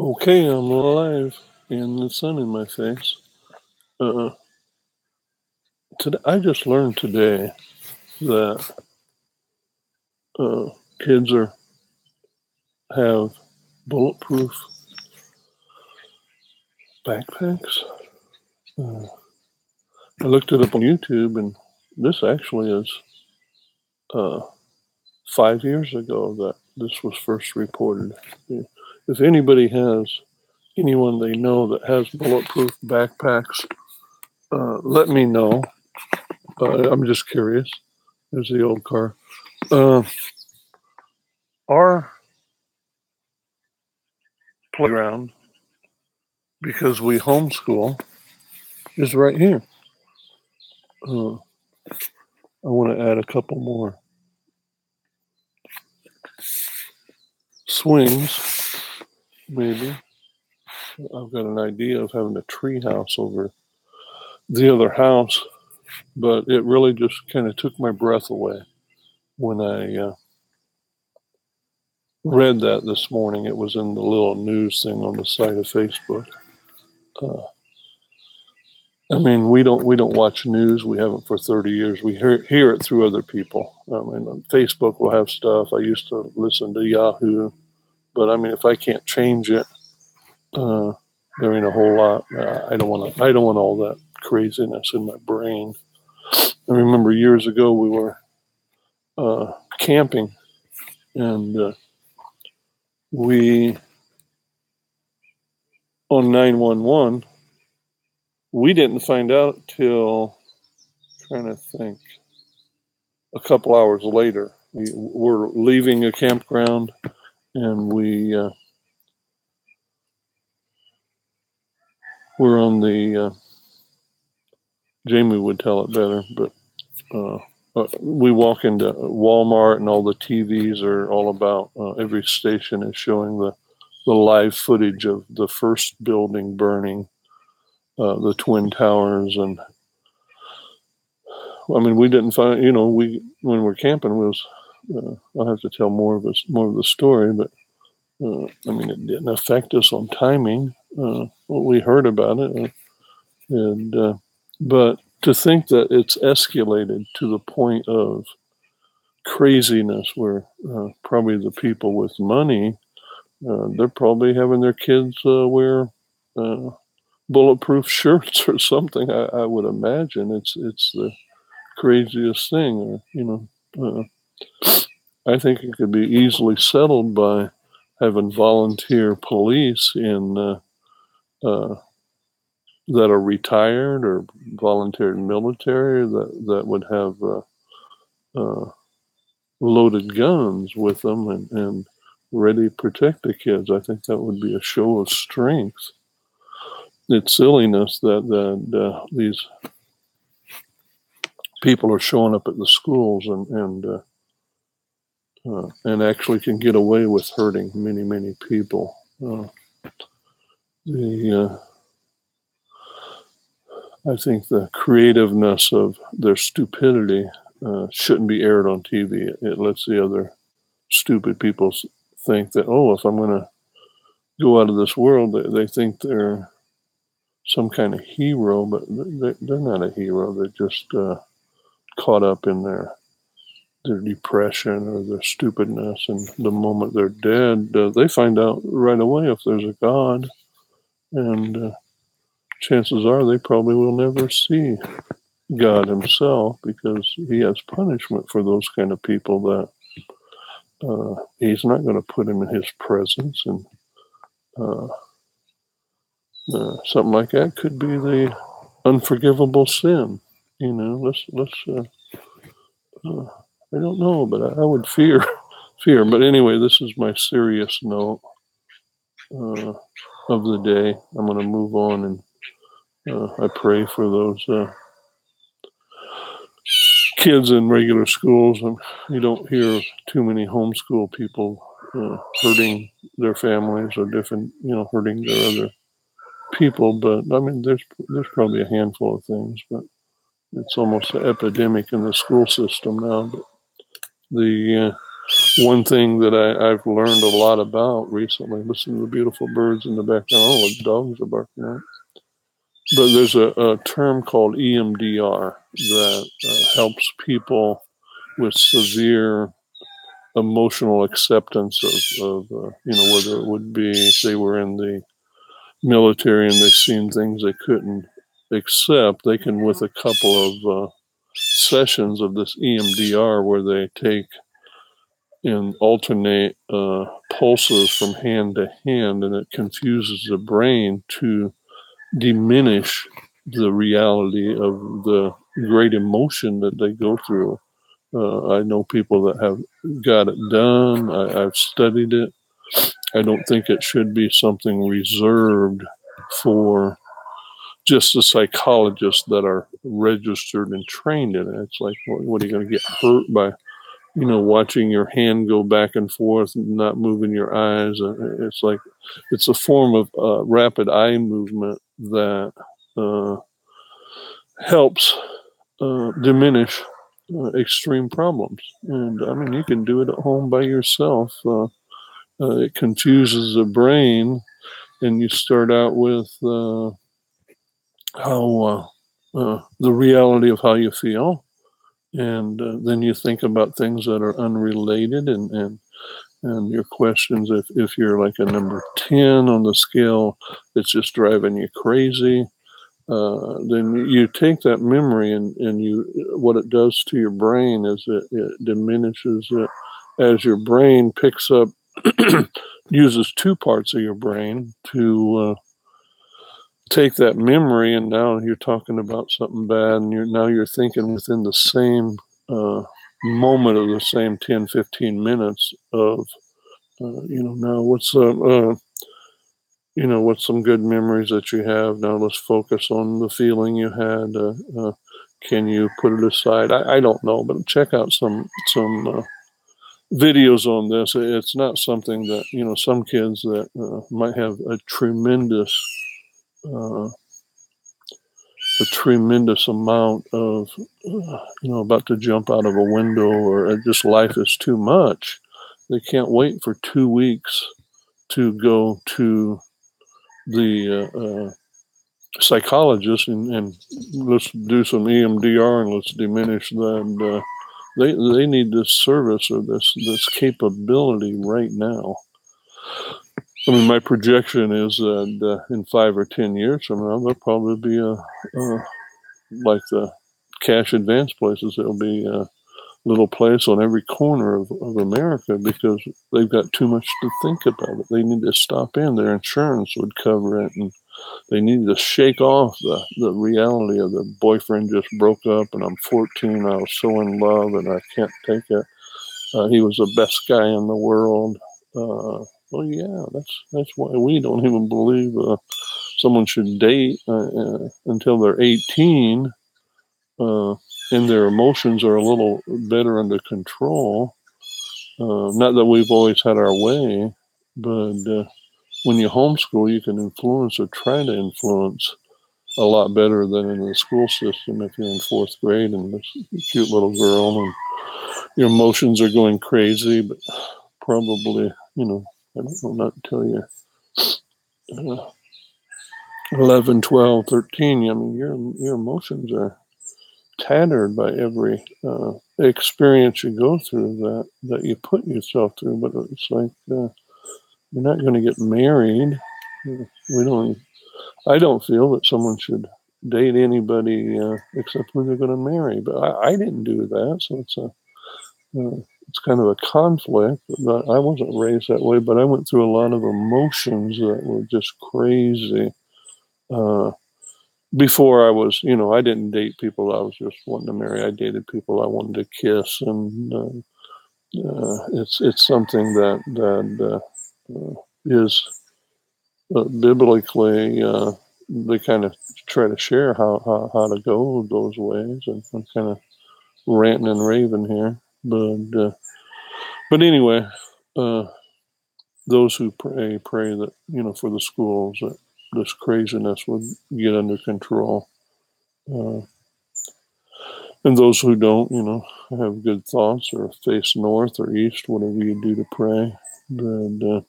Okay, I'm alive and the sun in my face. Uh, I just learned today that uh, kids have bulletproof backpacks. Uh, I looked it up on YouTube, and this actually is uh, 5 years ago that this was first reported. If anybody has anyone they know that has bulletproof backpacks, let me know. I'm just curious. There's the old car. Uh, our playground, because we homeschool, is right here. I want to add a couple more swings, maybe. I've got an idea of having a tree house over the other house, but it really just kind of took my breath away when I read that this morning. It was in the little news thing on the side of Facebook. I mean, we don't watch news. We haven't for 30 years. We hear it through other people. I mean, Facebook will have stuff. I used to listen to Yahoo, but I mean, if I can't change it, there ain't a whole lot. I don't want all that craziness in my brain. I remember years ago we were camping, and we on 911. We didn't find out till, trying to think, a couple hours later. We were leaving a campground, and we were on the. Jamie would tell it better, but we walk into Walmart, and all the TVs are all about. Every station is showing the live footage of the first building burning, the Twin Towers, and I mean, we didn't find. When we're camping, was I'll have to tell more of the story, but I mean, it didn't affect us on timing. We heard about it, and but to think that it's escalated to the point of craziness where probably the people with money, they're probably having their kids wear bulletproof shirts or something. I would imagine it's the craziest thing. I think it could be easily settled by having volunteer police that are retired or volunteer military that would have loaded guns with them and ready to protect the kids. I think that would be a show of strength. It's silliness that these people are showing up at the schools and actually can get away with hurting many people. I think the creativeness of their stupidity shouldn't be aired on TV. It lets the other stupid people think that, oh, if I'm going to go out of this world, they think they're some kind of hero, but they're not a hero. They're just caught up in their depression or their stupidness, and the moment they're dead, they find out right away if there's a God, and chances are they probably will never see God himself, because he has punishment for those kind of people that he's not going to put him in his presence, and something like that could be the unforgivable sin. I don't know, but I would fear. But anyway, this is my serious note of the day. I'm going to move on, and I pray for those kids in regular schools. And you don't hear too many homeschool people hurting their families or hurting their other people. But I mean, there's probably a handful of things, but it's almost an epidemic in the school system now. But the One thing that I've learned a lot about recently, listen to the beautiful birds in the background. Oh, the dogs are barking out. But there's a term called EMDR that helps people with severe emotional acceptance of whether it would be they were in the military and they've seen things they couldn't accept. They can, with a couple of sessions of this EMDR where they take and alternate pulses from hand to hand, and it confuses the brain to diminish the reality of the great emotion that they go through. I know people that have got it done. I've studied it. I don't think it should be something reserved for just the psychologists that are registered and trained in it. It's like, what are you going to get hurt by, watching your hand go back and forth and not moving your eyes? It's like, it's a form of rapid eye movement that helps diminish extreme problems. And I mean, you can do it at home by yourself. It confuses the brain, and you start out with how the reality of how you feel, and then you think about things that are unrelated, and your questions. If you're like a number 10 on the scale, it's just driving you crazy. Then you take that memory and what it does to your brain is it diminishes it as your brain picks up, uses two parts of your brain to take that memory, and now you're talking about something bad, and you're thinking within the same moment of the same 10, 15 minutes of, now what's what's some good memories that you have? Now let's focus on the feeling you had. Can you put it aside? I don't know, but check out some videos on this. It's not something that, some kids that might have a tremendous amount of, about to jump out of a window, or just life is too much. They can't wait for 2 weeks to go to the psychologist and let's do some EMDR and let's diminish that. They need this service or this capability right now. I mean, my projection is that in 5 or 10 years from now, there'll probably be like the cash advance places. There'll be a little place on every corner of America because they've got too much to think about it. They need to stop in. Their insurance would cover it, and they need to shake off the reality of the boyfriend just broke up and I'm 14. I was so in love and I can't take it. He was the best guy in the world. Well, yeah, that's why we don't even believe someone should date until they're 18, and their emotions are a little better under control. Not that we've always had our way, but when you homeschool, you can influence or try to influence a lot better than in the school system. If you're in 4th grade and this cute little girl and your emotions are going crazy, but probably, I don't know, not until you're 11, 12, 13. I mean, your emotions are tattered by every experience you go through that you put yourself through. But it's like you're not going to get married. I don't feel that someone should date anybody except when they're going to marry. But I didn't do that, so it's kind of a conflict. But I wasn't raised that way, but I went through a lot of emotions that were just crazy. Before I was, I didn't date people I was just wanting to marry. I dated people I wanted to kiss, and it's something that is biblically. They kind of try to share how to go those ways, and I'm kind of ranting and raving here, but anyway, those who pray that for the schools that this craziness would get under control. And those who don't, have good thoughts or face north or east, whatever you do to pray. But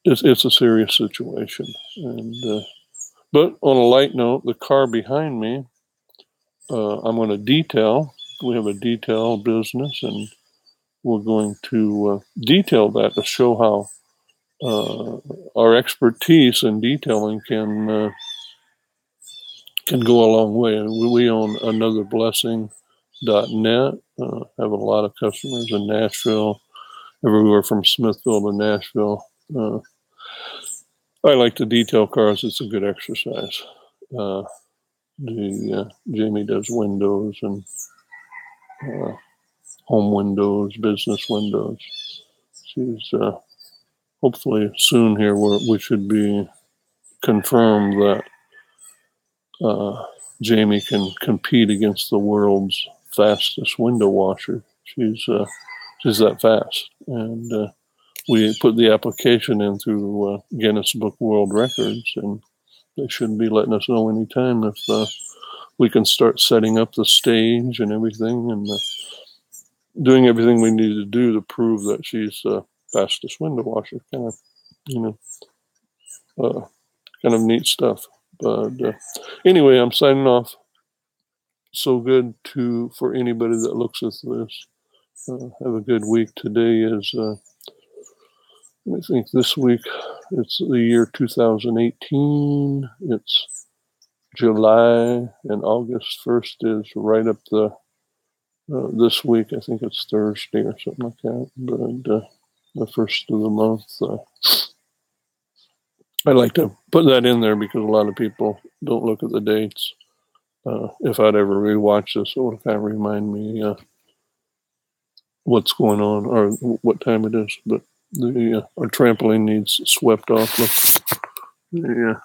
it's a serious situation. And but on a light note, the car behind me, I'm going to detail. We have a detail business, and we're going to detail that to show how our expertise in detailing can go a long way. We own anotherblessing.net. Have a lot of customers in Nashville, everywhere from Smithville to Nashville. I like to detail cars. It's a good exercise. Jamie does windows and home windows, business windows. She's hopefully soon here we should be confirmed that Jamie can compete against the world's fastest window washer. She's that fast, and we put the application in through Guinness Book World Records, and they should be letting us know anytime if we can start setting up the stage and everything, and doing everything we need to do to prove that she's the fastest window washer. Kind of neat stuff. But anyway, I'm signing off. So good for anybody that looks at this. Have a good week. Today is, I think this week, it's the year 2018. It's July, and August 1st is right up this week. I think it's Thursday or something like that. But the first of the month. I like to put that in there because a lot of people don't look at the dates. If I'd ever rewatch this, it would kind of remind me what's going on or what time it is. But our trampoline needs swept off. Look,